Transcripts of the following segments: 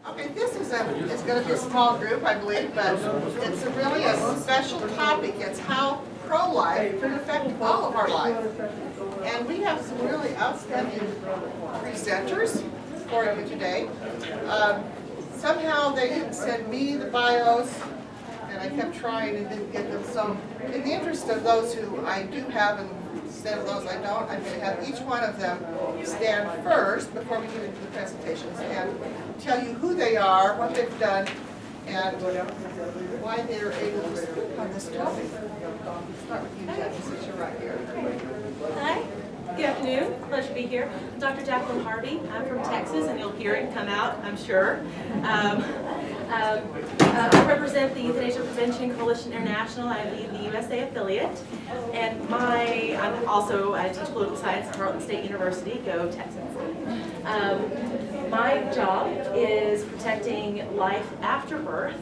Okay, this is it's going to be a small group, I believe, but it's really a special topic. It's how pro-life could affect all of our life. And we have some really outstanding presenters for you today. Somehow they didn't send me the bios, and I kept trying and didn't get them. So in the interest of those who I do have and instead of those I don't, I'm going to have each one of them stand first before we get into the presentations and tell you who they are, what they've done, and why they're able to speak on this topic. Start with you, Jacqueline, since you're right here. Hi, good afternoon. Pleasure to be here. I'm Dr. Jacqueline Harvey. I'm from Texas, and you'll hear it come out, I'm sure. I represent the Euthanasia Prevention Coalition International. I lead the USA affiliate, and I'm also I teach political science at Harvey State University. Go Texas! My job is protecting life after birth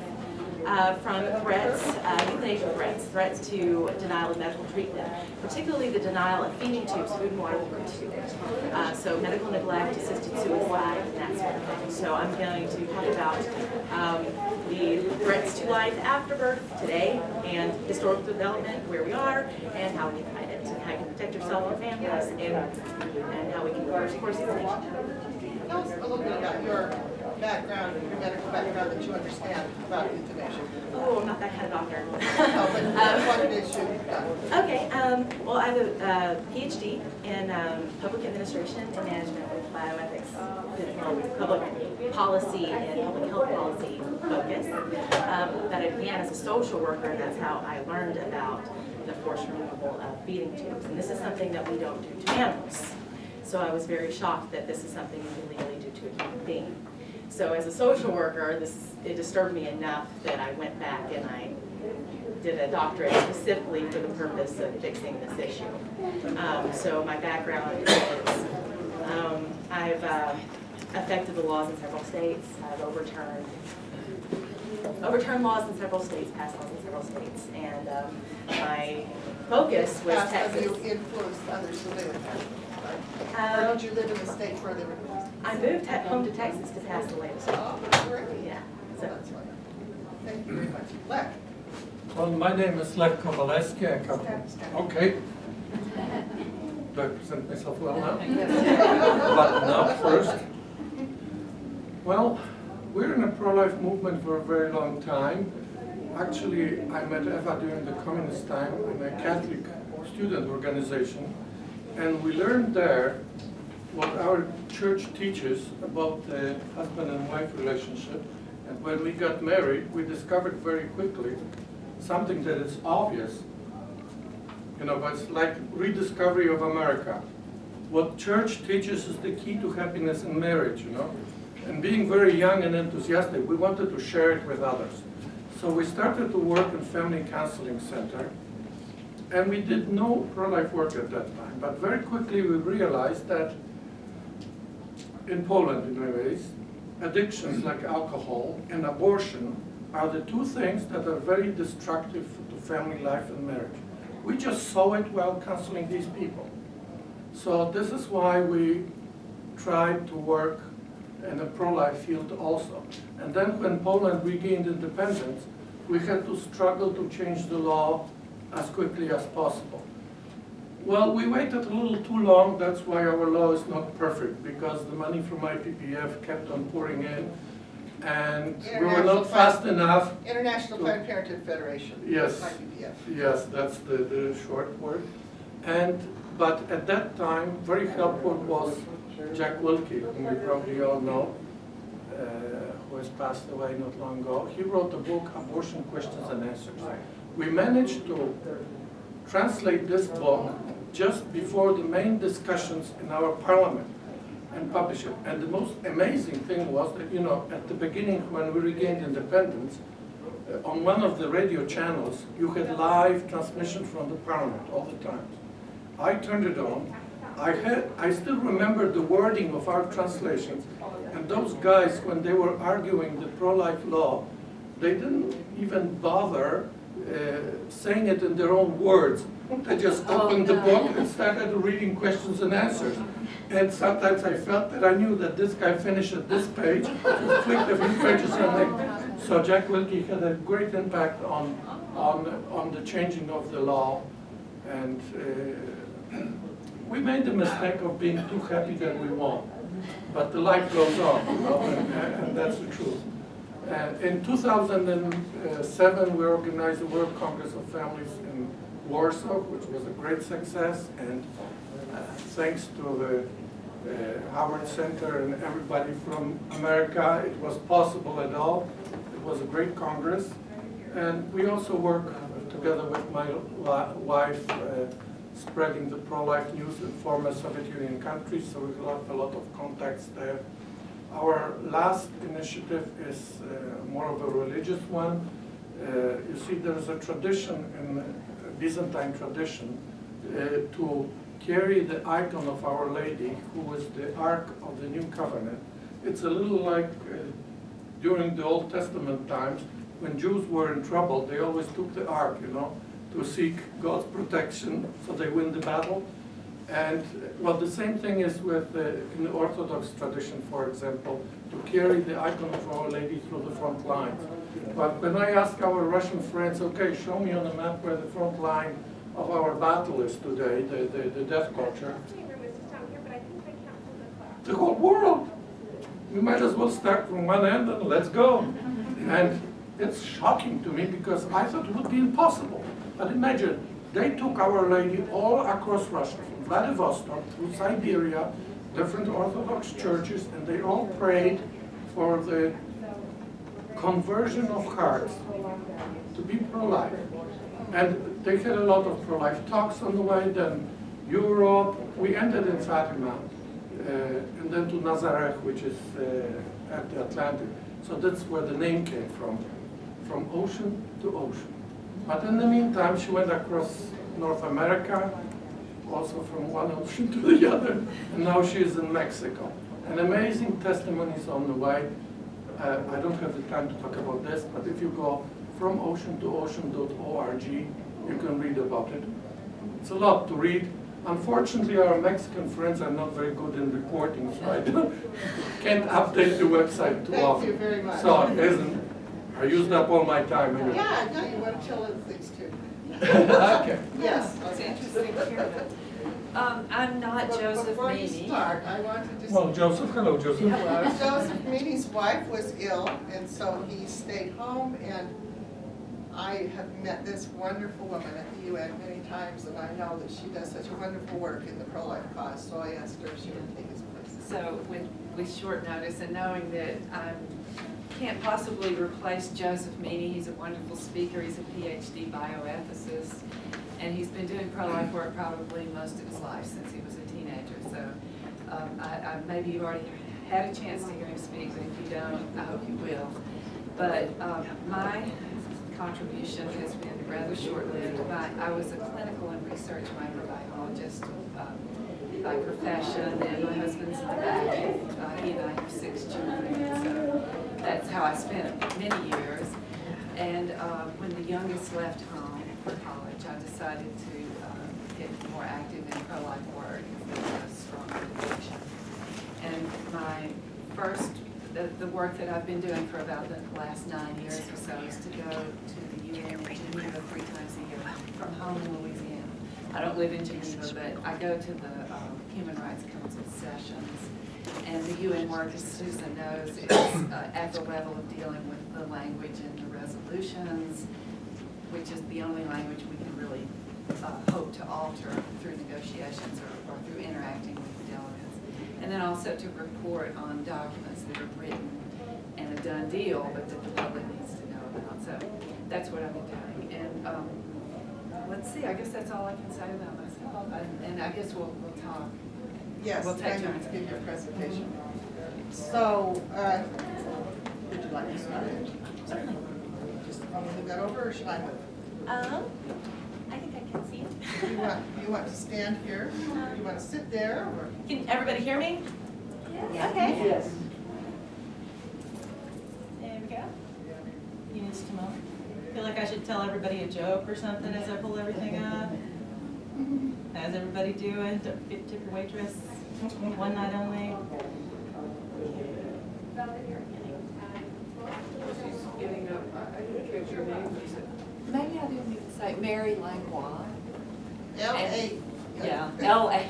from threats, euthanasia threats to denial of medical treatment, particularly the denial of feeding tubes, food and water for tubes. So medical neglect, assisted suicide, and that sort of thing. So I'm going to talk about the threats to life after birth today, and historical development, where we are, and how we can fight it, and how you can protect yourself and families, and how we can reverse course of euthanasia. Tell us a little bit about your background, your medical background that you understand about euthanasia. Oh, I'm not that kind of doctor. No, but what it is you've done. Okay, well, I have a PhD in public administration and management with bioethics, public policy and public health policy focus. That I began as a social worker, and that's how I learned about the forced removal of feeding tubes. And this is something that we don't do to animals. So I was very shocked that this is something you can legally do to a human being. So as a social worker, it disturbed me enough that I went back and I did a doctorate specifically for the purpose of fixing this issue. So my background is I've affected the laws in several states. I've overturned laws in several states, passed laws in several states, and my focus was Texas. Have you influenced others to live? Or did you live in the state where they were? I moved home to Texas to pass the latest law. Oh, great. Yeah. So. That's right. Thank you very much. Lech. Well, my name is Lech Kowalewski. Okay. Do I present myself well now? But now first. Well, we're in a pro-life movement for a very long time. Actually, I met Eva during the communist time in a Catholic student organization. And we learned there what our church teaches about the husband and wife relationship. And when we got married, we discovered very quickly something that is obvious, but it's like rediscovery of America. What church teaches is the key to happiness in marriage, And being very young and enthusiastic, we wanted to share it with others. So we started to work in Family Counseling Center. And we did no pro-life work at that time, but very quickly we realized that in Poland, in many ways, addictions like alcohol and abortion are the two things that are very destructive to family life and marriage. We just saw it while counseling these people. So this is why we tried to work in the pro-life field also. And then when Poland regained independence, we had to struggle to change the law as quickly as possible. Well, we waited a little too long. That's why our law is not perfect, because the money from IPPF kept on pouring in, and we were not fast enough. International Planned Parenthood Federation. Yes. IPPF. Yes, that's the short word. But at that time, very helpful was Jacqueline, whom you probably all know, who has passed away not long ago. He wrote a book, Abortion Questions and Answers. We managed to translate this book just before the main discussions in our parliament and publish it. And the most amazing thing was that, at the beginning when we regained independence, on one of the radio channels, you had live transmission from the parliament all the time. I turned it on. I still remember the wording of our translations. And those guys, when they were arguing the pro-life law, they didn't even bother saying it in their own words. They just opened the book and started reading questions and answers. And sometimes I felt that I knew that this guy finished at this page, just flicked a few pages and then. So Jacqueline had a great impact on the changing of the law. And we made the mistake of being too happy that we won. But the life goes on, you know, and that's the truth. In 2007, we organized the World Congress of Families in Warsaw, which was a great success, and thanks to the Howard Center and everybody from America, it was possible at all. It was a great Congress, and we also work together with my wife, spreading the pro-life news in former Soviet Union countries, so we have a lot of contacts there. Our last initiative is more of a religious one. You see, there's a tradition, in a Byzantine tradition, to carry the icon of Our Lady, who is the Ark of the New Covenant. It's a little like during the Old Testament times, when Jews were in trouble, they always took the Ark, you know, to seek God's protection, so they win the battle. And well, the same thing is with in the Orthodox tradition, for example, to carry the icon of Our Lady through the front lines. But when I ask our Russian friends, okay, show me on the map where the front line of our battle is today, the death culture, the whole world. We might as well start from one end and let's go. And it's shocking to me because I thought it would be impossible. But imagine, they took Our Lady all across Russia, from Vladivostok through Siberia, different Orthodox churches, and they all prayed for the conversion of hearts to be pro-life. And they had a lot of pro-life talks on the way, then Europe, we ended in Fatima, and then to Nazareth, which is at the Atlantic. So that's where the name came from ocean to ocean. But in the meantime, she went across North America, also from one ocean to the other, and now she is in Mexico. And amazing testimonies on the way. I don't have the time to talk about this, but if you go from ocean-to-ocean.org, you can read about it. It's a lot to read. Unfortunately, our Mexican friends are not very good in reporting, so I can't update the website too often. Thank you very much. So I used up all my time anyway. Yeah, no, you want to tell other things too. Okay. Yes. It's interesting to hear that. I'm not But Joseph before you Meany. start, I want to just. Well, Joseph, hello, Joseph. Joseph Meany's wife was ill, and so he stayed home, and I have met this wonderful woman at the UN many times, and I know that she does such a wonderful work in the pro-life cause, so I asked her if she would take his place. So with short notice and knowing that I can't possibly replace Joseph Meany, he's a wonderful speaker, he's a PhD bioethicist, and he's been doing pro-life work probably most of his life since he was a teenager. So maybe you've already had a chance to hear him speak, but if you don't, I hope you will. But my contribution has been rather short-lived. I was a clinical and research microbiologist by profession, and my husband's in the back. He and I have 6 children, so that's how I spent many years. And when the youngest left home for college, I decided to get more active in pro-life work because there was a strong conviction. And my first the work that I've been doing for about the last 9 years or so is to go to the UN in Geneva 3 times a year from home in Louisiana. I don't live in Geneva, but I go to the Human Rights Council sessions. And the UN work, as Susan knows, is at the level of dealing with the language in the resolutions, which is the only language we can really hope to alter through negotiations or through interacting with the delegates. And then also to report on documents that are written and a done deal, but that the public needs to know about. So that's what I've been doing. And let's see, I guess that's all I can say about myself. And I guess we'll talk. Yes, We'll take I'm going turns. to give your presentation. So, would you like to start? Certainly. Just move that over, or should I move? I think I can see it. You want to stand here? You want to sit there, or? Can everybody hear me? Yes. Okay. Yes. There we go. You need to come over. I feel like I should tell everybody a joke or something as I pull everything up. How's everybody doing? Tip your waitress. One night only. She's getting up. I didn't catch your name. Maybe I didn't even say Mary Langlois. L.A. Yeah, Langlois.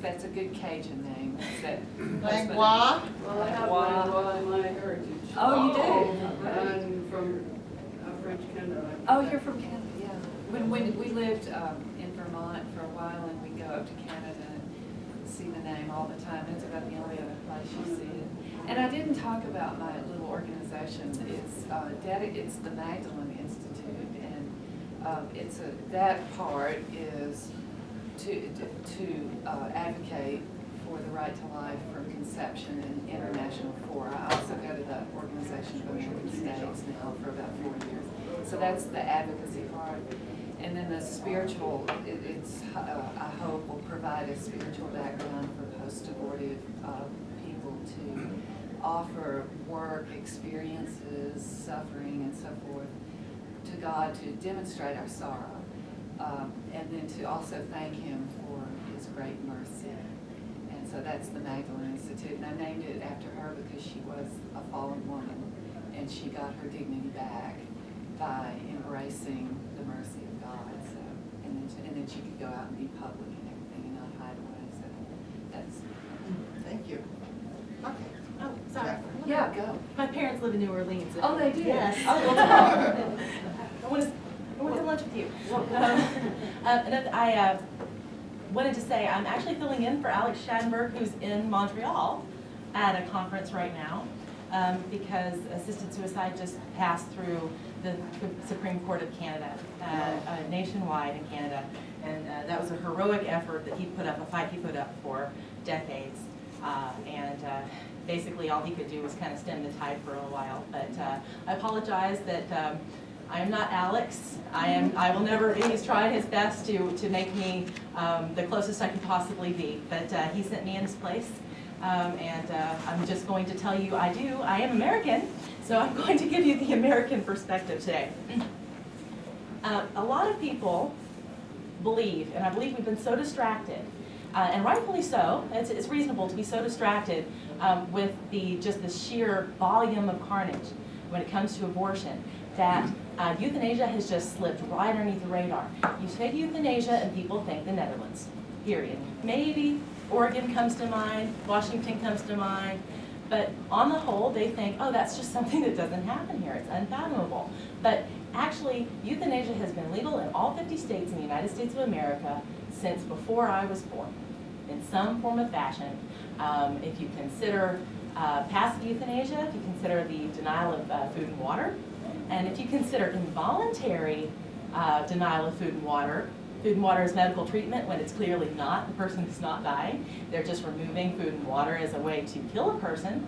That's a good Cajun name. Is that Langlois. Well, I have Langlois in my heritage. Oh, you do? I'm from French Canada. Oh, you're from Canada, yeah. When we lived in Vermont for a while, and we go up to Canada and see the name all the time. It's about the only other place you see it. And I didn't talk about my little organization. It's the Magdalene Institute, and that part is to advocate for the right to life from conception in international fora. I also go to the Organization of American States now for about 4 years. So that's the advocacy part. And then the spiritual, I hope, will provide a spiritual background for post-abortive people to offer work, experiences, suffering, and so forth to God to demonstrate our sorrow. And then to also thank Him for His great mercy. And so that's the Magdalene Institute. And I named it after her because she was a fallen woman, and she got her dignity back by embracing the mercy of God. So, and then she could go out and be public and everything and not hide away. So that's. Thank you. Okay. Oh, sorry. Yeah, go. My parents live in New Orleans. Oh, they do? Yes. Oh, well, I want to have lunch with you. And then I wanted to say I'm actually filling in for Alex Schadenberg, who's in Montreal at a conference right now, because assisted suicide just passed through the Supreme Court of Canada, nationwide in Canada, and that was a heroic effort that he put up, a fight he put up for decades, and basically all he could do was kind of stem the tide for a while. But I apologize that I am not Alex. I will never. He's tried his best to make me the closest I can possibly be, but he sent me in his place. And I'm just going to tell you I am American, so I'm going to give you the American perspective today. A lot of people believe, and I believe we've been so distracted, and rightfully so, it's reasonable to be so distracted with the sheer volume of carnage when it comes to abortion, that euthanasia has just slipped right underneath the radar. You say euthanasia and people think the Netherlands, period. Maybe Oregon comes to mind, Washington comes to mind, but on the whole, they think, oh, that's just something that doesn't happen here. It's unfathomable. But actually, euthanasia has been legal in all 50 states in the United States of America since before I was born, in some form or fashion. If you consider passive euthanasia, if you consider the denial of food and water, and if you consider involuntary denial of food and water is medical treatment when it's clearly not. The person is not dying. They're just removing food and water as a way to kill a person.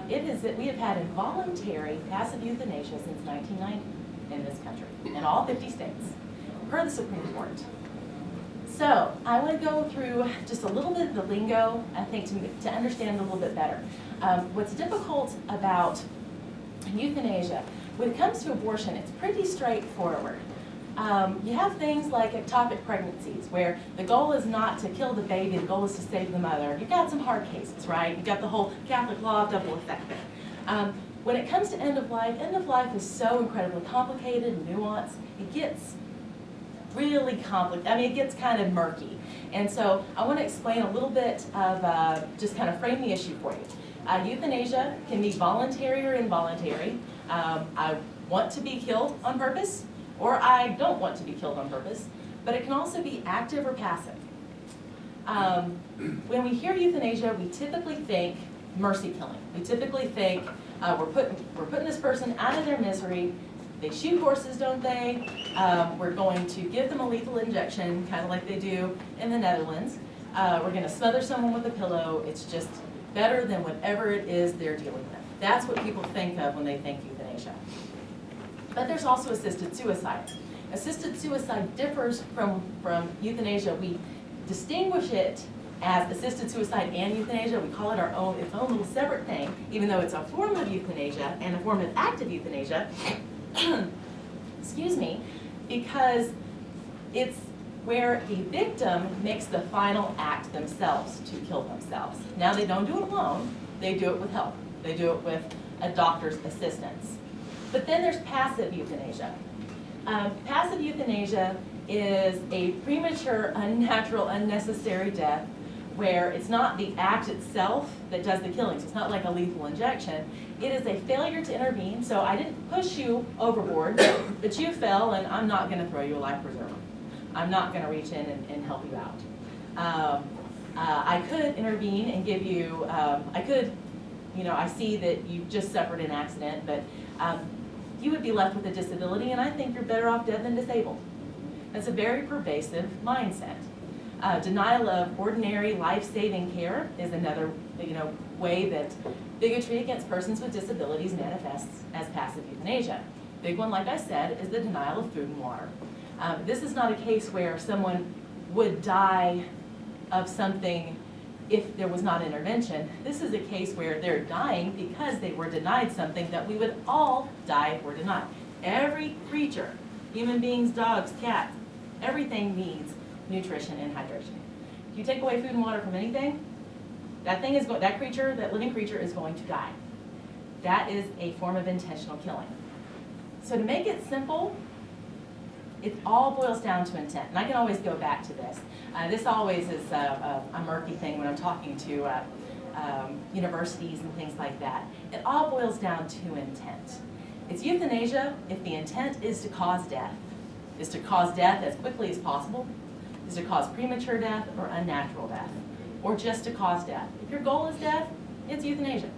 It is that we have had involuntary passive euthanasia since 1990 in this country, in all 50 states, per the Supreme Court. So I want to go through just a little bit of the lingo, I think, to understand it a little bit better. What's difficult about euthanasia, when it comes to abortion, it's pretty straightforward. You have things like ectopic pregnancies, where the goal is not to kill the baby, the goal is to save the mother. You've got some hard cases, right? You've got the whole Catholic law of double effect there. When it comes to end of life is so incredibly complicated and nuanced. It gets really complicated. I mean, it gets kind of murky. And so I want to explain a little bit of, just kind of frame the issue for you. Euthanasia can be voluntary or involuntary. I want to be killed on purpose, or I don't want to be killed on purpose, but it can also be active or passive. When we hear euthanasia, we typically think mercy killing. We typically think we're putting this person out of their misery. They shoot horses, don't they? We're going to give them a lethal injection, kind of like they do in the Netherlands. We're going to smother someone with a pillow. It's just better than whatever it is they're dealing with. That's what people think of when they think euthanasia. But there's also assisted suicide. Assisted suicide differs from euthanasia. We distinguish it as assisted suicide and euthanasia. We call it its own little separate thing, even though it's a form of euthanasia and a form of active euthanasia. Excuse me, because It's where the victim makes the final act themselves to kill themselves. Now they don't do it alone, they do it with help. They do it with a doctor's assistance. But then there's passive euthanasia. Passive euthanasia is a premature, unnatural, unnecessary death where it's not the act itself that does the killing. So it's not like a lethal injection. It is a failure to intervene. So I didn't push you overboard, but you fell, and I'm not going to throw you a life preserver. I'm not going to reach in and help you out. I could intervene and give you, I see that you just suffered an accident, but you would be left with a disability, and I think you're better off dead than disabled. That's a very pervasive mindset. Denial of ordinary life-saving care is another, way that bigotry against persons with disabilities manifests as passive euthanasia. Big one, like I said, is the denial of food and water. This is not a case where someone would die of something if there was not intervention. This is a case where they're dying because they were denied something that we would all die if we're denied. Every creature, human beings, dogs, cats, everything needs nutrition and hydration. If you take away food and water from anything, that living creature is going to die. That is a form of intentional killing. So to make it simple, it all boils down to intent. And I can always go back to this. This always is a murky thing when I'm talking to universities and things like that. It all boils down to intent. It's euthanasia if the intent is to cause death, as quickly as possible, is to cause premature death or unnatural death, or just to cause death. If your goal is death, it's euthanasia.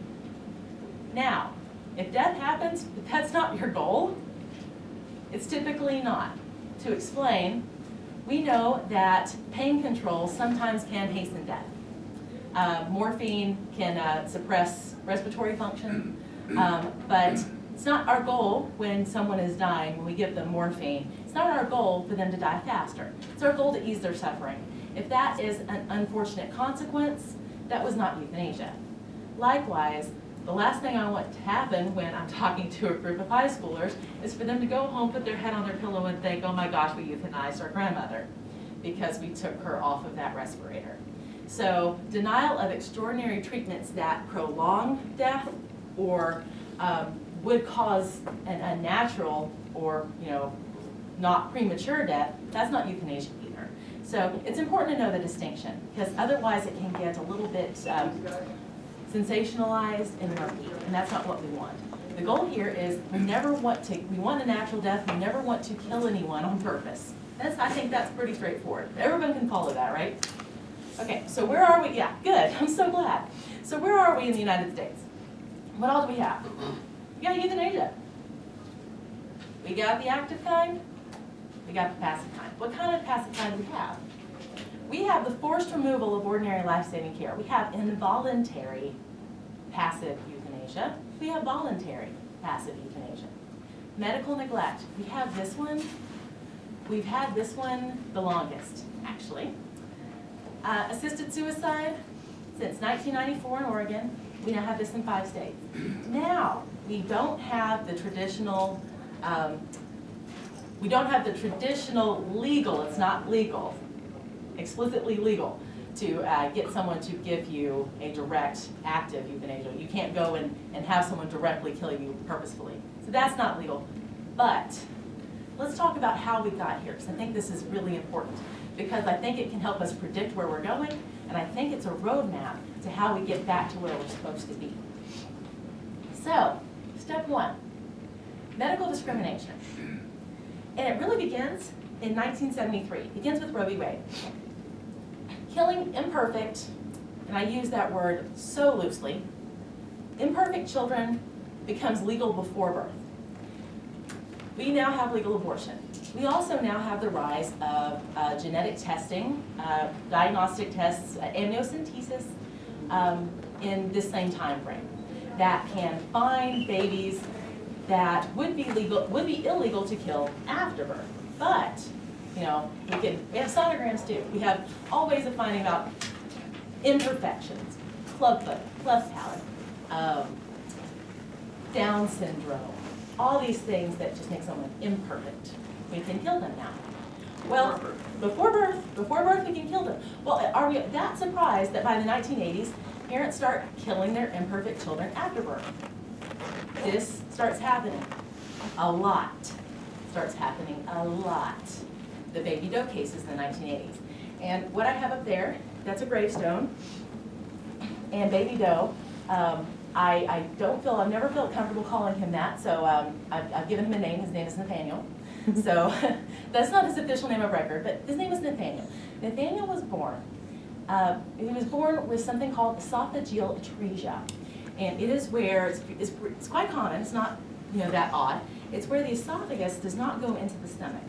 Now, if death happens, but that's not your goal, it's typically not. To explain, we know that pain control sometimes can hasten death. Morphine can suppress respiratory function, but it's not our goal when someone is dying, when we give them morphine, it's not our goal for them to die faster. It's our goal to ease their suffering. If that is an unfortunate consequence, that was not euthanasia. Likewise, the last thing I want to happen when I'm talking to a group of high schoolers is for them to go home, put their head on their pillow and think, oh my gosh, we euthanized our grandmother because we took her off of that respirator. So denial of extraordinary treatments that prolong death or would cause an unnatural or not premature death, that's not euthanasia either. So it's important to know the distinction because otherwise it can get a little bit sensationalized and murky, and that's not what we want. The goal here is we want a natural death, we never want to kill anyone on purpose. I think that's pretty straightforward. Everyone can follow that, right? Okay, so where are we? Yeah, good, I'm so glad. So where are we in the United States? What all do we have? We got euthanasia. We got the active kind, we got the passive kind. What kind of passive kind do we have? We have the forced removal of ordinary life-saving care. We have involuntary passive euthanasia. We have voluntary passive euthanasia. Medical neglect. We have this one. We've had this one the longest, actually. Assisted suicide, since 1994 in Oregon. We now have this in 5 states. Now, we don't have the traditional legal, it's not legal, explicitly legal, to get someone to give you a direct active euthanasia. You can't go and have someone directly kill you purposefully. So that's not legal. But let's talk about how we got here, because I think this is really important, because I think it can help us predict where we're going, and I think it's a roadmap to how we get back to where we're supposed to be. So, step 1, medical discrimination. And it really begins in 1973. It begins with Roe v. Wade. Killing imperfect, and I use that word so loosely, imperfect children becomes legal before birth. We now have legal abortion. We also now have the rise of genetic testing, diagnostic tests, amniocentesis in this same time frame that can find babies that would be illegal to kill after birth. But we have sonograms too. We have all ways of finding out imperfections, clubfoot, cleft palate, Down syndrome, all these things that just make someone imperfect. We can kill them now. Well, before birth we can kill them. Well, are we that surprised that by the 1980s, parents start killing their imperfect children after birth? This starts happening a lot. Starts happening a lot. The baby doe cases in the 1980s. And what I have up there, that's a gravestone. And baby doe, I've never felt comfortable calling him that, so I've given him a name. His name is Nathaniel. So that's not his official name of record, but his name is Nathaniel. Nathaniel was born. He was born with something called esophageal atresia. And it is where, it's quite common, it's not that odd. It's where the esophagus does not go into the stomach.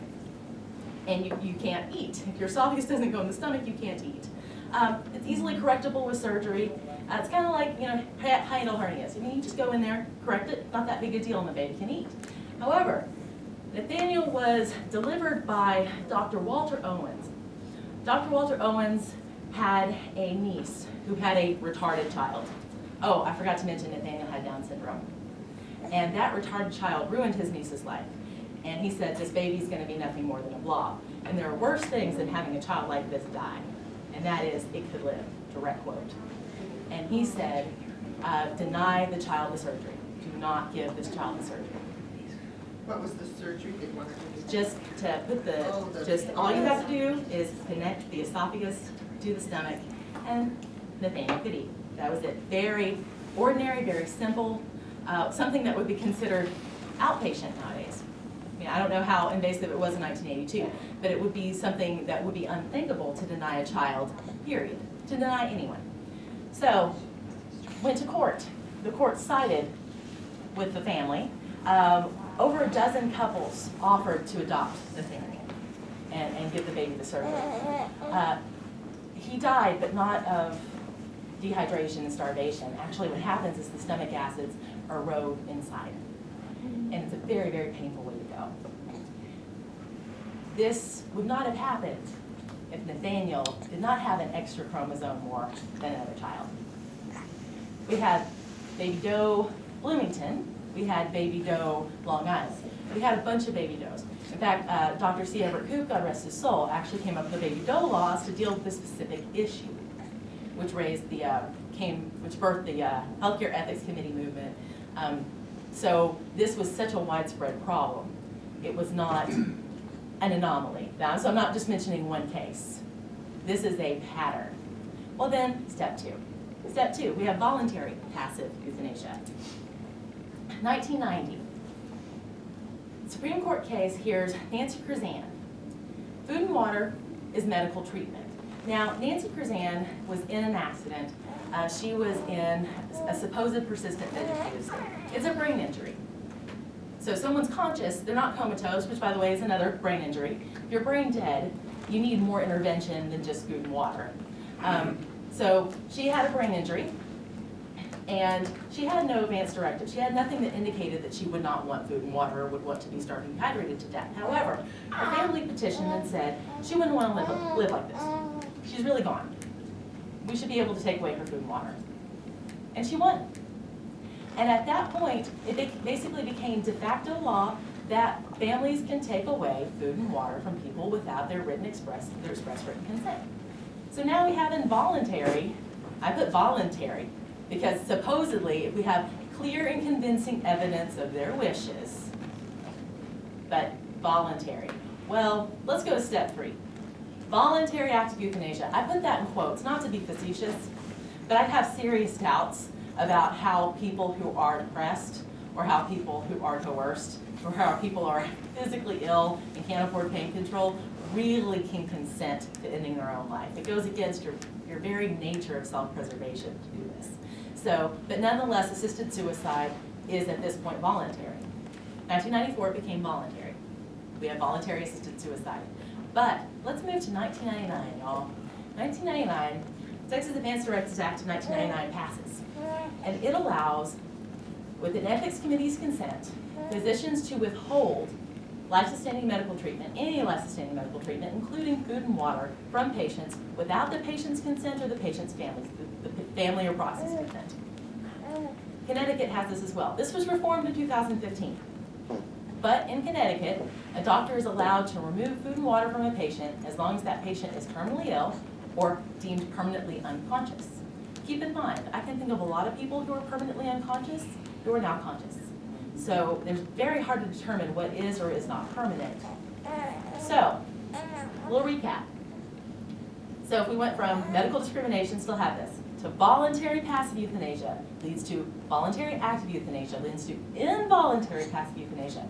And you can't eat. If your esophagus doesn't go in the stomach, you can't eat. It's easily correctable with surgery. It's kind of like, hiatal hernias. I mean, you just go in there, correct it, not that big a deal, and the baby can eat. However, Nathaniel was delivered by Dr. Walter Owens. Dr. Walter Owens had a niece who had a retarded child. Oh, I forgot to mention Nathaniel had Down syndrome. And that retarded child ruined his niece's life. And he said, this baby's going to be nothing more than a blob. And there are worse things than having a child like this die. And that is, it could live, direct quote. And he said, deny the child the surgery. Do not give this child the surgery. What was the surgery they wanted to do? Just to put all you have to do is connect the esophagus to the stomach, and Nathaniel could eat. That was it. Very ordinary, very simple, something that would be considered outpatient nowadays. I mean, I don't know how invasive it was in 1982, but it would be something that would be unthinkable to deny a child, period, to deny anyone. So, went to court. The court sided with the family. Over a dozen couples offered to adopt Nathaniel and give the baby the surgery. He died, but not of dehydration and starvation. Actually, what happens is the stomach acids erode inside. And it's a very, very painful way to go. This would not have happened if Nathaniel did not have an extra chromosome more than another child. We had baby doe Bloomington. We had baby doe Long Island. We had a bunch of baby does. In fact, Dr. C. Everett Koop, God rest his soul, actually came up with baby doe laws to deal with this specific issue, which birthed the Healthcare Ethics Committee movement. So this was such a widespread problem. It was not an anomaly. Now, so I'm not just mentioning one case. This is a pattern. Well then, step two. Step two, we have voluntary passive euthanasia. 1990. Supreme Court case hears Nancy Curzan. Food and water is medical treatment. Now, Nancy Curzan was in an accident. She was in a supposed persistent vegetative state. It's a brain injury. So if someone's conscious, they're not comatose, which by the way is another brain injury. If you're brain dead, you need more intervention than just food and water. So she had a brain injury, and she had no advance directive. She had nothing that indicated that she would not want food and water or would want to be starving dehydrated to death. However, her family petitioned and said she wouldn't want to live like this. She's really gone. We should be able to take away her food and water. And she won. And at that point, it basically became de facto law that families can take away food and water from people without their express written consent. So now we have involuntary. I put voluntary because supposedly if we have clear and convincing evidence of their wishes, but voluntary. Well, let's go to step 3. Voluntary active euthanasia. I put that in quotes, not to be facetious, but I have serious doubts about how people who are depressed, or how people who are coerced, or how people who are physically ill and can't afford pain control really can consent to ending their own life. It goes against your very nature of self-preservation to do this. So, but nonetheless, assisted suicide is at this point voluntary. 1994 it became voluntary. We have voluntary assisted suicide. But let's move to 1999, y'all. 1999, Texas Advance Directives Act of 1999 passes. And it allows, with an ethics committee's consent, physicians to withhold life-sustaining medical treatment, any life-sustaining medical treatment, including food and water, from patients without the patient's consent or the patient's family, the family or process consent. Connecticut has this as well. This was reformed in 2015. But in Connecticut, a doctor is allowed to remove food and water from a patient as long as that patient is terminally ill or deemed permanently unconscious. Keep in mind, I can think of a lot of people who are permanently unconscious who are now conscious. So it's very hard to determine what is or is not permanent. So, a little recap. So if we went from medical discrimination, still have this, to voluntary passive euthanasia, leads to voluntary active euthanasia, leads to involuntary passive euthanasia.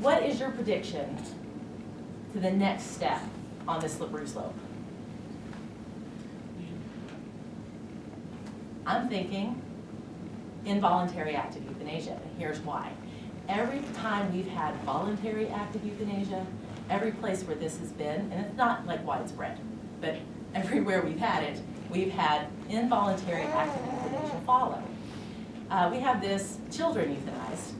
What is your prediction to the next step on this slippery slope? I'm thinking involuntary active euthanasia, and here's why. Every time we've had voluntary active euthanasia, every place where this has been, and it's not like widespread, but everywhere we've had it, we've had involuntary active euthanasia follow. We have this children euthanized.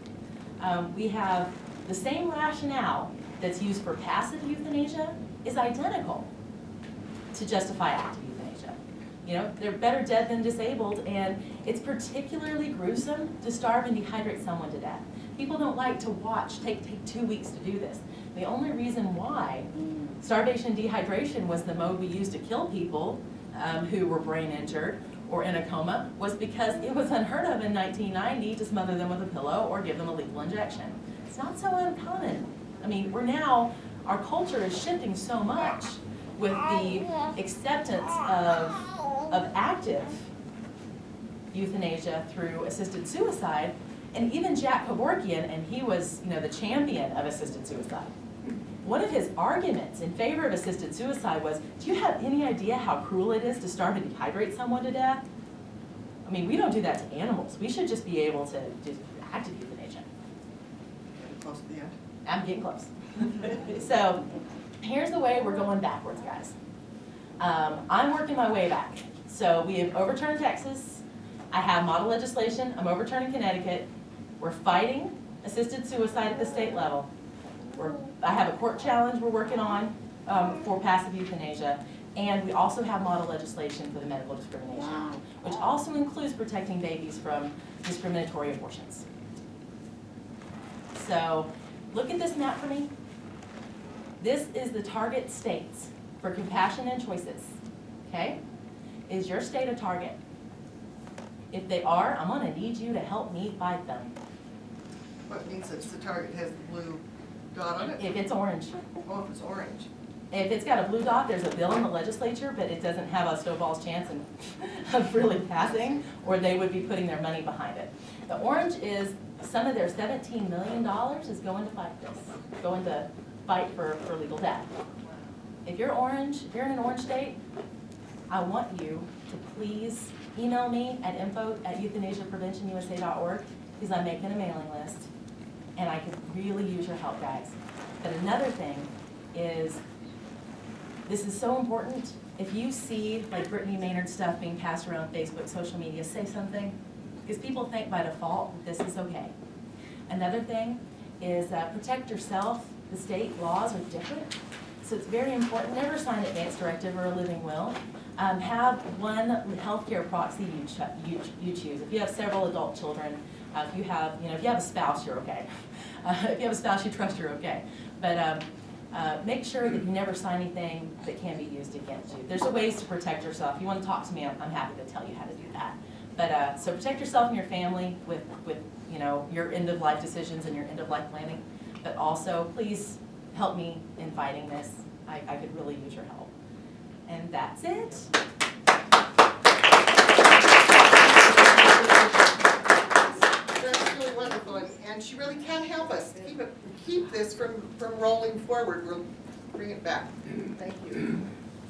We have the same rationale that's used for passive euthanasia is identical to justify active euthanasia. You know, they're better dead than disabled, and it's particularly gruesome to starve and dehydrate someone to death. People don't like to watch, take 2 weeks to do this. The only reason why starvation and dehydration was the mode we used to kill people who were brain injured or in a coma was because it was unheard of in 1990 to smother them with a pillow or give them a lethal injection. It's not so uncommon. I mean, our culture is shifting so much with the acceptance of active euthanasia through assisted suicide, and even Jack Kevorkian, and he was, the champion of assisted suicide. One of his arguments in favor of assisted suicide was, do you have any idea how cruel it is to starve and dehydrate someone to death? I mean, we don't do that to animals. We should just be able to do active euthanasia. Close to the end. I'm getting close. So here's the way we're going backwards, guys. I'm working my way back. So we have overturned Texas. I have model legislation. I'm overturning Connecticut. We're fighting assisted suicide at the state level. I have a court challenge we're working on for passive euthanasia. And we also have model legislation for the medical discrimination, which also includes protecting babies from discriminatory abortions. So look at this map for me. This is the target states for compassion and choices, okay? Is your state a target? If they are, I'm gonna need you to help me fight them. What means it's the target has the blue dot on it? If it's orange. Oh, if it's orange. If it's got a blue dot, there's a bill in the legislature, but it doesn't have a snowball's chance of really passing, or they would be putting their money behind it. The orange is some of their $17 million is going to fight this, going to fight for legal death. If you're orange, if you're in an orange state, I want you to please email me at info@euthanasiapreventionusa.org, because I'm making a mailing list, and I could really use your help, guys. But another thing is, this is so important. If you see like Brittany Maynard stuff being passed around Facebook, social media, say something, because people think by default that this is okay. Another thing is protect yourself. The state laws are different, so it's very important. Never sign an advance directive or a living will. Have one healthcare proxy you choose. If you have several adult children, if you have a spouse, you're okay. If you have a spouse you trust, you're okay. But make sure that you never sign anything that can be used against you. There's ways to protect yourself. If you want to talk to me, I'm happy to tell you how to do that. But so protect yourself and your family with your end of life decisions and your end of life planning. But also, please help me in fighting this. I could really use your help. And that's it. That's really wonderful, and she really can help us keep this from rolling forward. We'll bring it back. Thank you.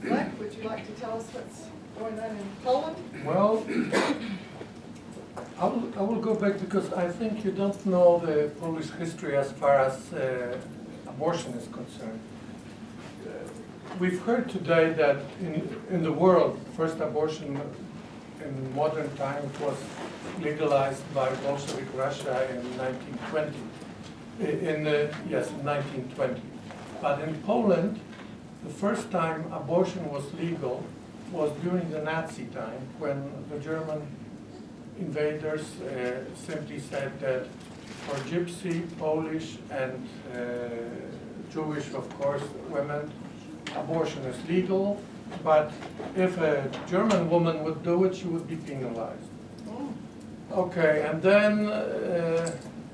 Lech, would you like to tell us what's going on in Poland? Well, I will go back because I think you don't know the Polish history as far as abortion is concerned. We've heard today that in the world, first abortion in modern times was legalized by Bolshevik Russia in 1920. In 1920. But in Poland, the first time abortion was legal was during the Nazi time, when the German invaders simply said that for Gypsy, Polish, and Jewish, of course, women, abortion is legal. But if a German woman would do it, she would be penalized. Okay, and then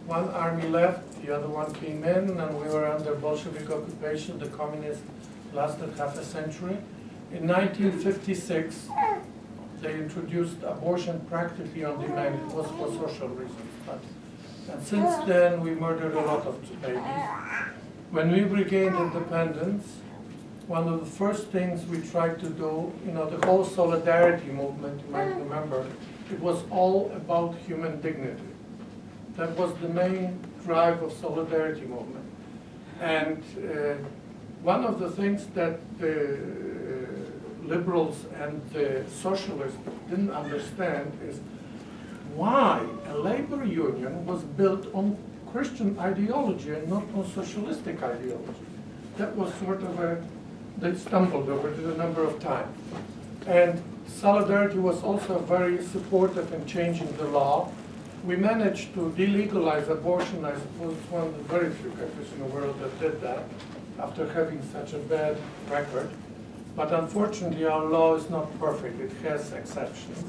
one army left, the other one came in, and we were under Bolshevik occupation. The communists lasted half a century. In 1956, they introduced abortion practically on demand. It was for social reasons. And since then, we murdered a lot of babies. When we regained independence, one of the first things we tried to do, the whole solidarity movement, you might remember, it was all about human dignity. That was the main drive of solidarity movement. And one of the things that the liberals and the socialists didn't understand is why a labor union was built on Christian ideology and not on socialistic ideology. That was sort of they stumbled over it a number of times. And Solidarity was also very supportive in changing the law. We managed to delegalize abortion. I suppose it's one of the very few countries in the world that did that after having such a bad record. But unfortunately, our law is not perfect. It has exceptions.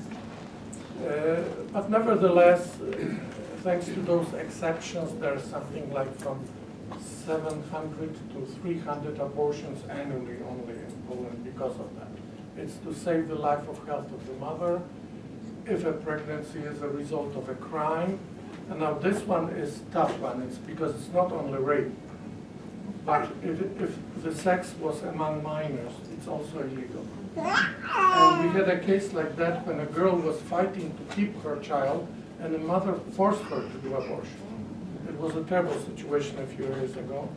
But nevertheless, thanks to those exceptions, there's something like from 700 to 300 abortions annually only in Poland because of that. It's to save the life of health of the mother if a pregnancy is a result of a crime. And now this one is tough one. It's because it's not only rape, but if the sex was among minors, it's also illegal. And we had a case like that when a girl was fighting to keep her child and the mother forced her to do abortion. It was a terrible situation a few years ago.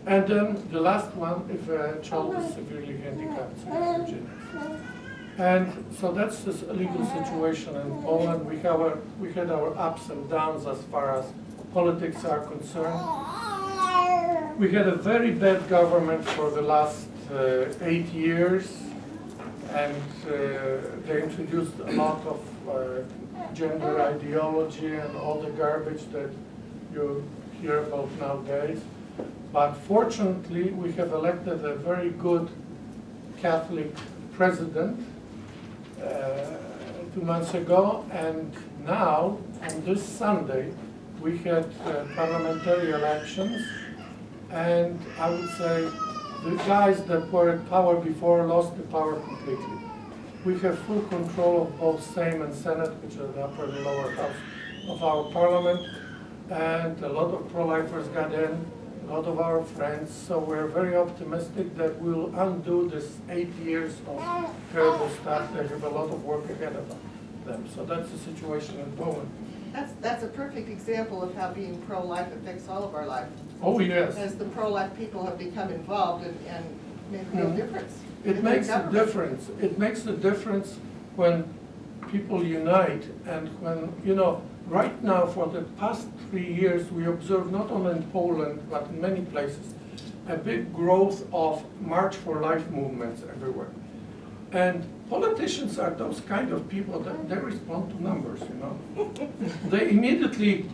And then the last one, if a child is severely handicapped, so it's eugenics. And so that's this legal situation in Poland. We had our ups and downs as far as politics are concerned. We had a very bad government for the last 8 years, and they introduced a lot of gender ideology and all the garbage that you hear about nowadays. But fortunately, we have elected a very good Catholic president 2 months ago, and now, on this Sunday, we had parliamentary elections, and I would say the guys that were in power before lost the power completely. We have full control of both Sejm and Senate, which are the upper and lower house of our parliament, and a lot of pro-lifers got in, a lot of our friends, so we're very optimistic that we'll undo this 8 years of terrible stuff. They have a lot of work ahead of them. So that's the situation in Poland. That's a perfect example of how being pro-life affects all of our life. Oh, yes. As the pro-life people have become involved and made a real difference. It makes a difference. It makes a difference when people unite and when, right now for the past 3 years we observe not only in Poland but in many places a big growth of March for Life movements everywhere. And politicians are those kind of people that they respond to numbers, They immediately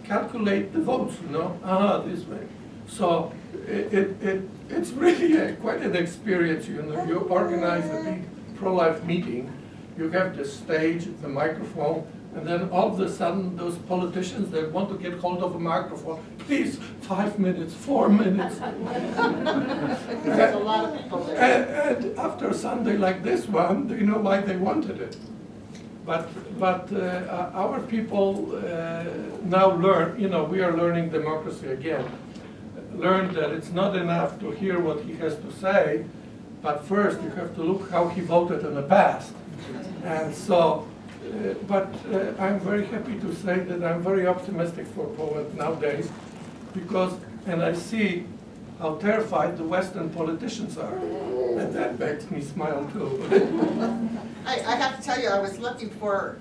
calculate the votes, this way. So it's really quite an experience, You organize a big pro-life meeting, you have the stage, the microphone, and then all of a sudden those politicians that want to get hold of a microphone, please, 5 minutes, 4 minutes. There's a lot of people there. And after a Sunday like this one, they know why they wanted it. But our people now learn, we are learning democracy again. Learn that it's not enough to hear what he has to say, but first you have to look how he voted in the past. And so, I'm very happy to say that I'm very optimistic for Poland nowadays, and I see how terrified the Western politicians are, and that makes me smile too. I have to tell you, I was looking for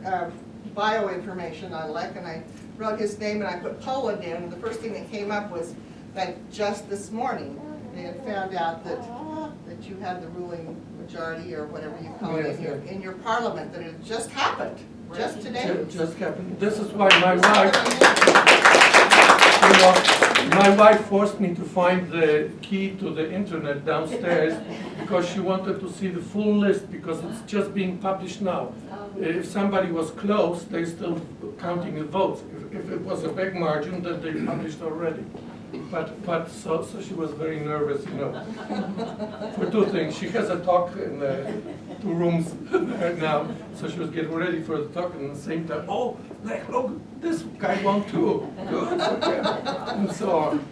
bio information on Lech, and I wrote his name and I put Poland in, and the first thing that came up was that just this morning they had found out that you had the ruling majority, or whatever you call it, in your parliament, that it just happened, just today. Just happened. This is why my wife my wife forced me to find the key to the internet downstairs because she wanted to see the full list because it's just being published now. If somebody was close, they're still counting the votes. If it was a big margin, then they published already. But so she was very nervous, for two things. She has a talk in the 2 rooms right now, so she was getting ready for the talk, and at the same time, oh, look, this guy won too. Good, okay, and so on.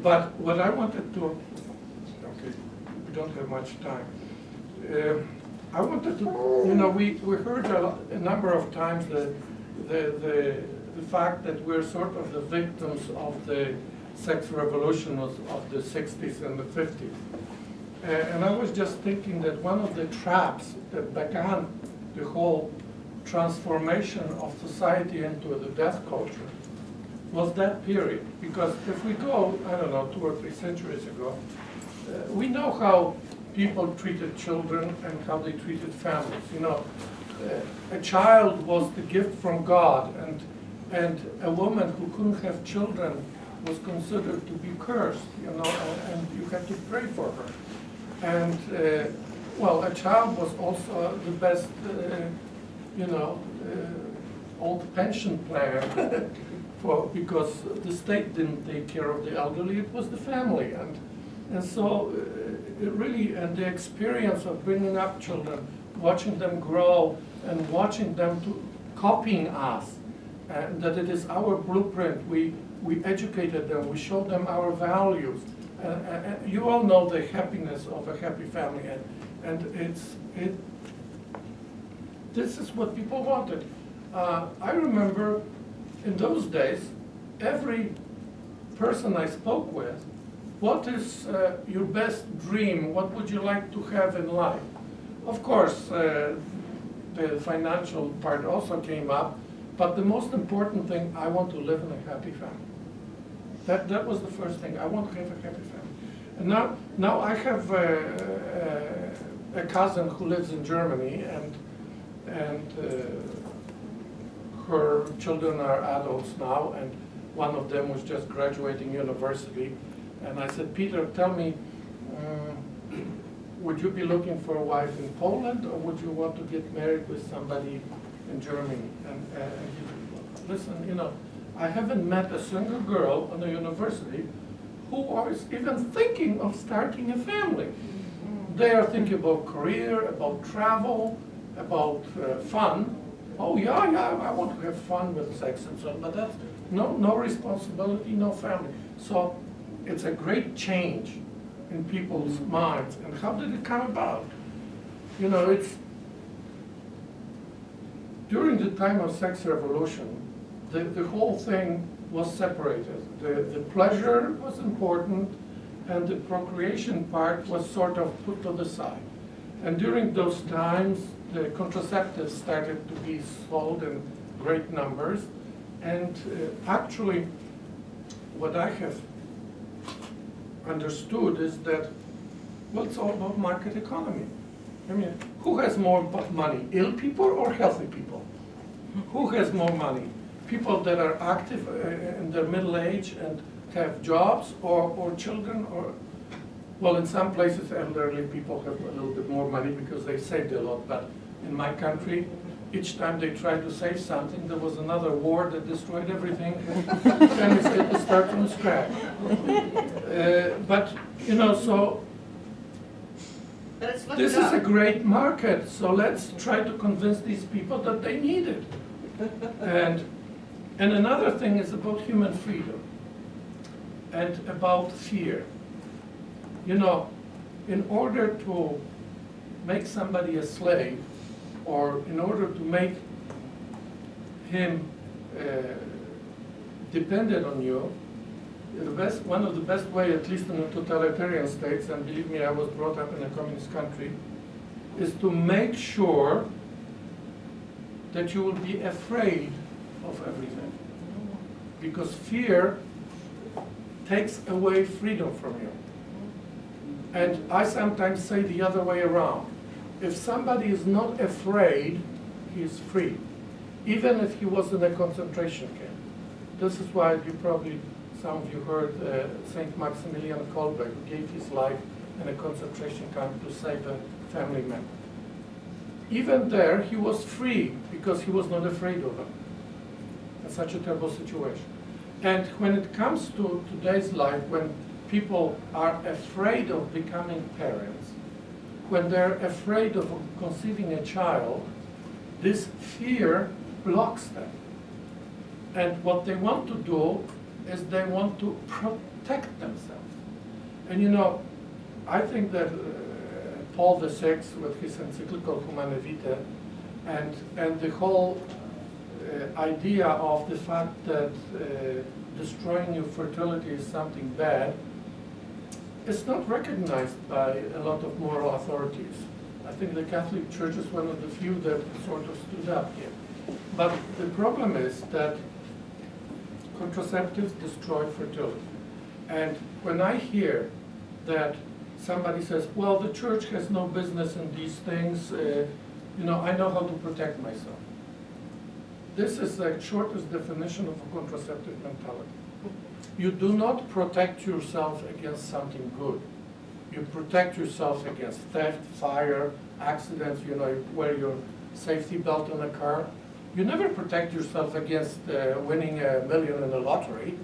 But what I wanted to, okay, we don't have much time. I wanted to, we heard a number of times the fact that we're sort of the victims of the sex revolution of the 60s and the 50s. And I was just thinking that one of the traps that began the whole transformation of society into the death culture was that period. Because if we go, I don't know, 2 or 3 centuries ago, we know how people treated children and how they treated families. A child was the gift from God, and a woman who couldn't have children was considered to be cursed, and you had to pray for her. And, a child was also the best, old pension plan because the state didn't take care of the elderly, it was the family. And so it really, and the experience of bringing up children, watching them grow and watching them copying us, and that it is our blueprint. We educated them, we showed them our values. And you all know the happiness of a happy family, and this is what people wanted. I remember in those days, every person I spoke with, what is your best dream? What would you like to have in life? Of course, the financial part also came up, but the most important thing, I want to live in a happy family. That was the first thing. I want to have a happy family. And now I have a cousin who lives in Germany, and her children are adults now, and one of them was just graduating university. And I said, Peter, tell me, would you be looking for a wife in Poland, or would you want to get married with somebody in Germany? And he said, listen, I haven't met a single girl on the university who is even thinking of starting a family. They are thinking about career, about travel, about fun. Oh yeah, I want to have fun with sex and so on, but that's no responsibility, no family. So it's a great change in people's minds. And how did it come about? It's during the time of sex revolution, the whole thing was separated. The pleasure was important, and the procreation part was sort of put to the side. And during those times, the contraceptives started to be sold in great numbers. And actually, what I have understood is that, it's all about market economy. I mean, who has more money, ill people or healthy people? Who has more money? People that are active in their middle age and have jobs, or children, or, in some places elderly people have a little bit more money because they saved a lot, but in my country, each time they tried to save something, there was another war that destroyed everything, and families had to start from scratch. So this is a great market, so let's try to convince these people that they need it. And another thing is about human freedom and about fear. In order to make somebody a slave, or in order to make him dependent on you, one of the best way, at least in the totalitarian states, and believe me, I was brought up in a communist country, is to make sure that you will be afraid of everything. Because fear takes away freedom from you. And I sometimes say the other way around. If somebody is not afraid, he is free. Even if he was in a concentration camp. This is why you probably some of you heard Saint Maximilian Kolbe, who gave his life in a concentration camp to save a family member. Even there, he was free because he was not afraid of them. It's such a terrible situation. And when it comes to today's life, when people are afraid of becoming parents, when they're afraid of conceiving a child, this fear blocks them. And what they want to do is they want to protect themselves. And you know, I think that Paul VI, with his encyclical Humane Vitae, and the whole idea of the fact that destroying your fertility is something bad, is not recognized by a lot of moral authorities. I think the Catholic Church is one of the few that sort of stood up here. But the problem is that contraceptives destroy fertility. And when I hear that somebody says, well, the church has no business in these things, you know, I know how to protect myself. This is the shortest definition of a contraceptive mentality. You do not protect yourself against something good. You protect yourself against theft, fire, accidents, you know, you wear your safety belt in a car. You never protect yourself against winning $1 million in a lottery.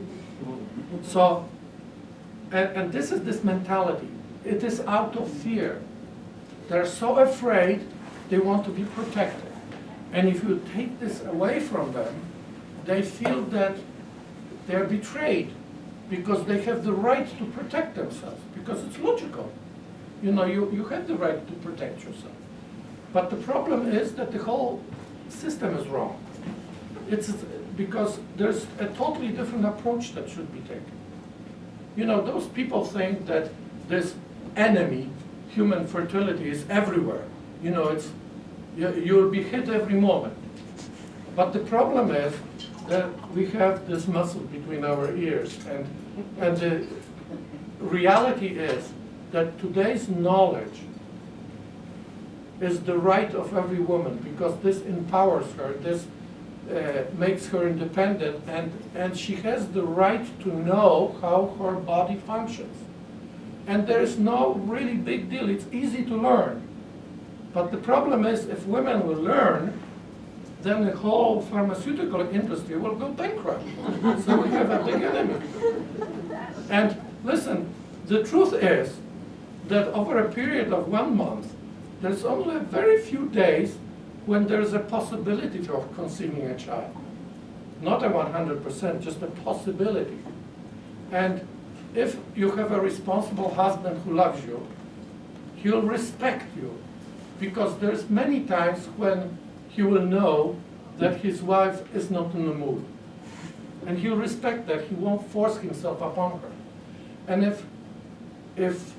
So, and this is this mentality. It is out of fear. They're so afraid they want to be protected. And if you take this away from them, they feel that they're betrayed because they have the right to protect themselves, because it's logical. You know, you have the right to protect yourself. But the problem is that the whole system is wrong. It's because there's a totally different approach that should be taken. You know, those people think that this enemy, human fertility, is everywhere. You know, it's you'll be hit every moment. But the problem is that we have this muscle between our ears, and the reality is that today's knowledge is the right of every woman, because this empowers her, this makes her independent, and she has the right to know how her body functions. And there is no really big deal, it's easy to learn. But the problem is, if women will learn, then the whole pharmaceutical industry will go bankrupt. So we have a big enemy. And listen, the truth is that over a period of 1 month, there's only a very few days when there's a possibility of conceiving a child. Not a 100%, just a possibility. And if you have a responsible husband who loves you, he'll respect you, because there's many times when he will know that his wife is not in the mood. And he'll respect that. He won't force himself upon her. And if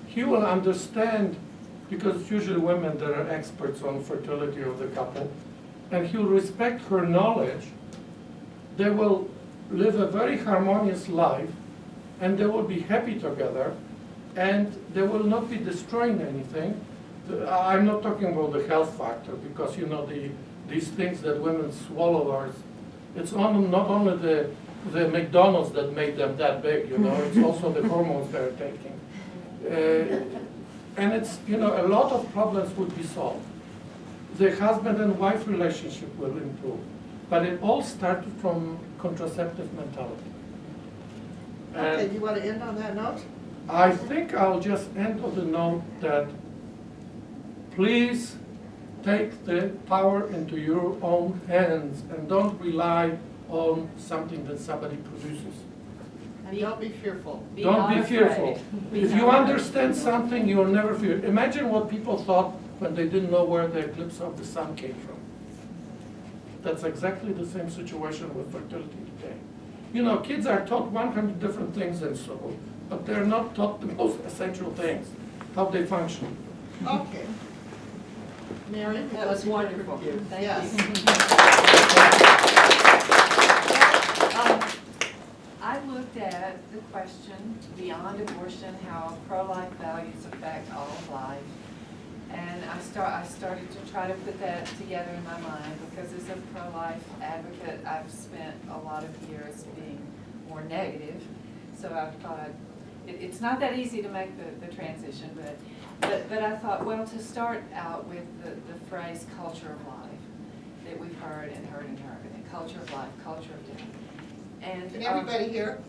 he will understand, because it's usually women that are experts on fertility of the couple, and he'll respect her knowledge, they will live a very harmonious life, and they will be happy together, and they will not be destroying anything. I'm not talking about the health factor, because you know these things that women swallow are, it's not only the McDonald's that made them that big, you know, it's also the hormones they're taking. And it's, you know, a lot of problems would be solved. The husband and wife relationship will improve. But it all started from contraceptive mentality. Okay, do you want to end on that note? I think I'll just end on the note that please take the power into your own hands and don't rely on something that somebody produces. And don't be fearful. Don't be fearful. If you understand something, you'll never fear. Imagine what people thought when they didn't know where the eclipse of the sun came from. That's exactly the same situation with fertility today. You know, kids are taught 100 different things in school, but they're not taught the most essential things, how they function. Okay. Mary? That was wonderful. Yes. I looked at the question, beyond abortion, how pro-life values affect all of life. And I started to try to put that together in my mind, because as a pro-life advocate, I've spent a lot of years being more negative. So I thought, it's not that easy to make the transition, but I thought, well, to start out with the phrase culture of life that we've heard and heard and heard, and culture of life, culture of death. And Can everybody hear?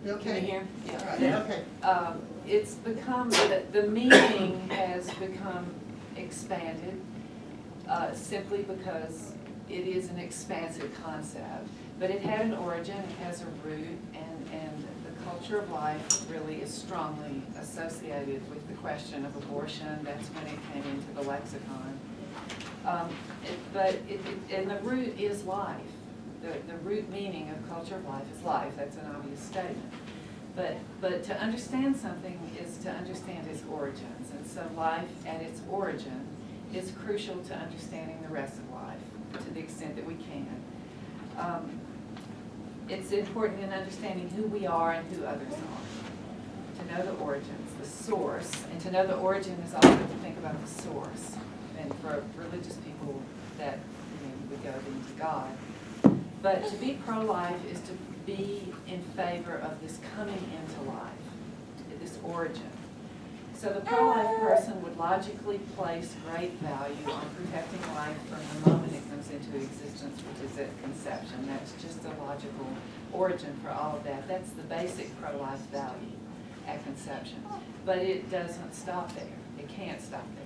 You okay? Can you hear? All right, Yeah. okay. It's become, the meaning has become expanded simply because it is an expansive concept. But it had an origin, it has a root, and the culture of life really is strongly associated with the question of abortion. That's when it came into the lexicon. And the root is life. The root meaning of culture of life is life. That's an obvious statement. But to understand something is to understand its origins. And so life at its origin is crucial to understanding the rest of life to the extent that we can. It's important in understanding who we are and who others are. To know the origins, the source, and to know the origin is also to think about the source. And for religious people, that would go into God. But to be pro-life is to be in favor of this coming into life, this origin. So the pro-life person would logically place great value on protecting life from the moment it comes into existence, which is at conception. That's just a logical origin for all of that. That's the basic pro-life value at conception. But it doesn't stop there. It can't stop there.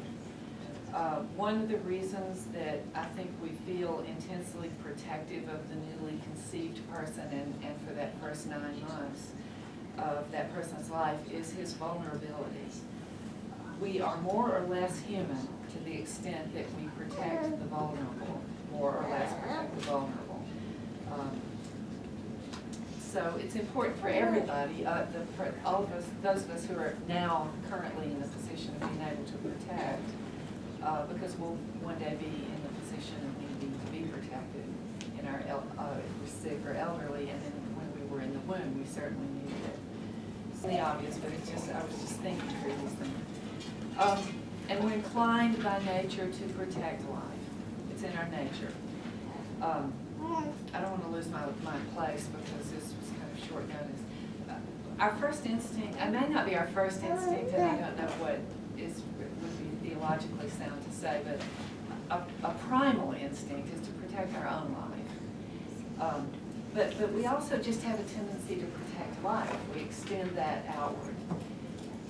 One of the reasons that I think we feel intensely protective of the newly conceived person and for that first 9 months of that person's life is his vulnerability. We are more or less human to the extent that we protect the vulnerable, more or less protect the vulnerable. So it's important for everybody, for all of us, those of us who are now currently in the position of being able to protect, because we'll one day be in the position of needing to be protected in our if we're sick or elderly, and then when we were in the womb, we certainly needed it. It's the obvious, but it's just, I was just thinking through these things. And we're inclined by nature to protect life. It's in our nature. I don't want to lose my place because this was kind of short notice. Our first instinct, it may not be our first instinct, and I don't know what would be theologically sound to say, but a primal instinct is to protect our own life. But we also just have a tendency to protect life. We extend that outward.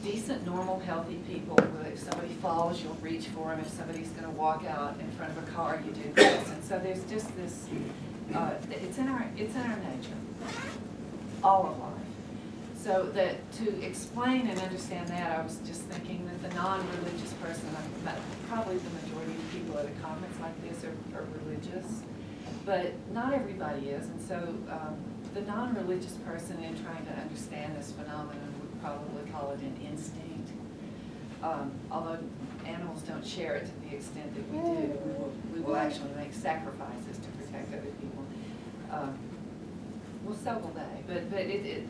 Decent, normal, healthy people, if somebody falls, you'll reach for them. If somebody's going to walk out in front of a car, you do this. And so there's just this, it's in our nature, all of life. So that to explain and understand that, I was just thinking that the non-religious person, probably the majority of people at a conference like this are religious, but not everybody is. And so the non-religious person in trying to understand this phenomenon would probably call it an instinct. Although animals don't share it to the extent that we do, we will actually make sacrifices to protect other people. Well, so will they.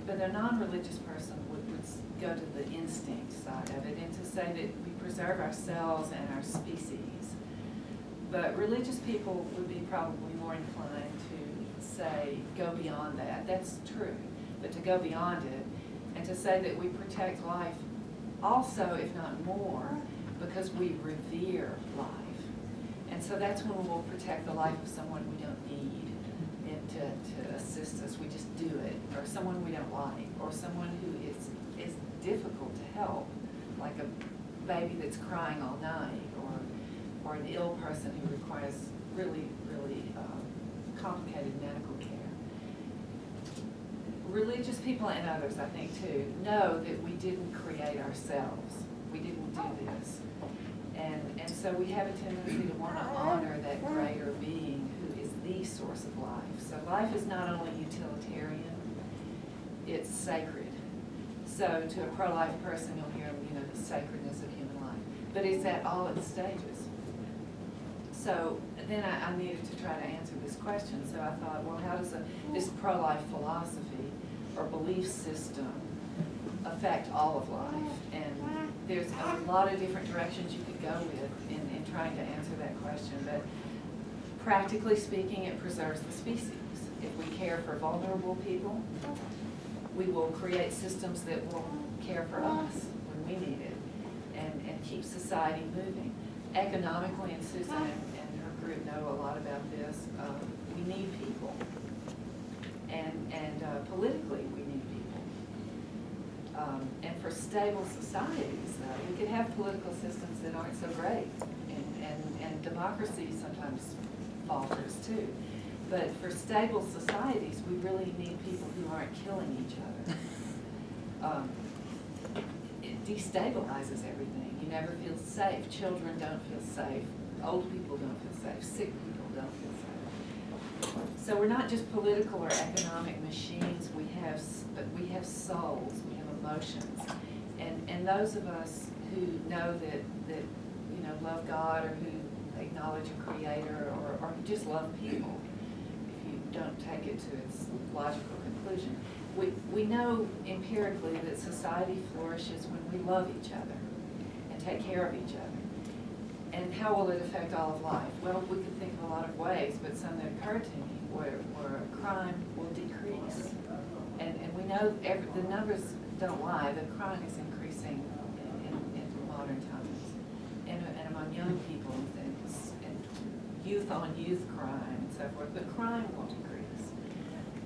But a non-religious person would go to the instinct side of it and to say that we preserve ourselves and our species. But religious people would be probably more inclined to say, go beyond that. That's true. But to go beyond it and to say that we protect life also, if not more, because we revere life. And so that's when we'll protect the life of someone we don't need to assist us. We just do it. Or someone we don't like. Or someone who is difficult to help, like a baby that's crying all night, or an ill person who requires really, really complicated medical care. Religious people and others, I think too, know that we didn't create ourselves. We didn't do this. And so we have a tendency to want to honor that greater being who is the source of life. So life is not only utilitarian, it's sacred. So to a pro-life person, you'll hear, the sacredness of human life. But it's at all its stages. So then I needed to try to answer this question. So I thought, well, how does this pro-life philosophy or belief system affect all of life? And there's a lot of different directions you could go with in trying to answer that question. But practically speaking, it preserves the species. If we care for vulnerable people, We will create systems that will care for us when we need it and keep society moving. Economically, and Susan and her group know a lot about this, we need people. And politically, we need people. And for stable societies, we could have political systems that aren't so great, and democracy sometimes falters too. But for stable societies, we really need people who aren't killing each other. It destabilizes everything. You never feel safe. Children don't feel safe. Old people don't feel safe. Sick people don't feel safe. So we're not just political or economic machines. We have souls. We have emotions. And those of us who know that love God, or who acknowledge a creator, or who just love people, if you don't take it to its logical conclusion, we know empirically that society flourishes when we love each other and take care of each other. And how will it affect all of life? Well, we could think of a lot of ways, but some that occur to me where crime will decrease. And we know the numbers don't lie, the crime is increasing in modern times. And among young people and youth on youth crime and so forth, but crime will decrease.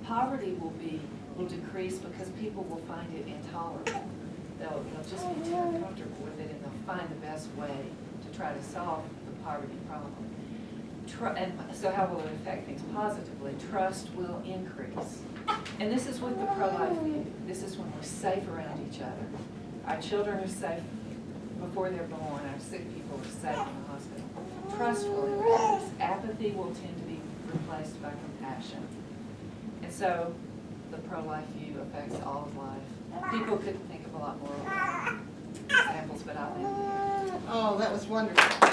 Poverty will decrease because people will find it intolerable. They'll just be too uncomfortable with it, and they'll find the best way to try to solve the poverty problem. And so how will it affect things positively? Trust will increase. And this is with the pro-life view. This is when we're safe around each other. Our children are safe before they're born. Our sick people are safe in the hospital. Trust will increase. Apathy will tend to be replaced by compassion. And so the pro-life view affects all of life. People could think of a lot more examples, but I'll end. Oh, that was wonderful.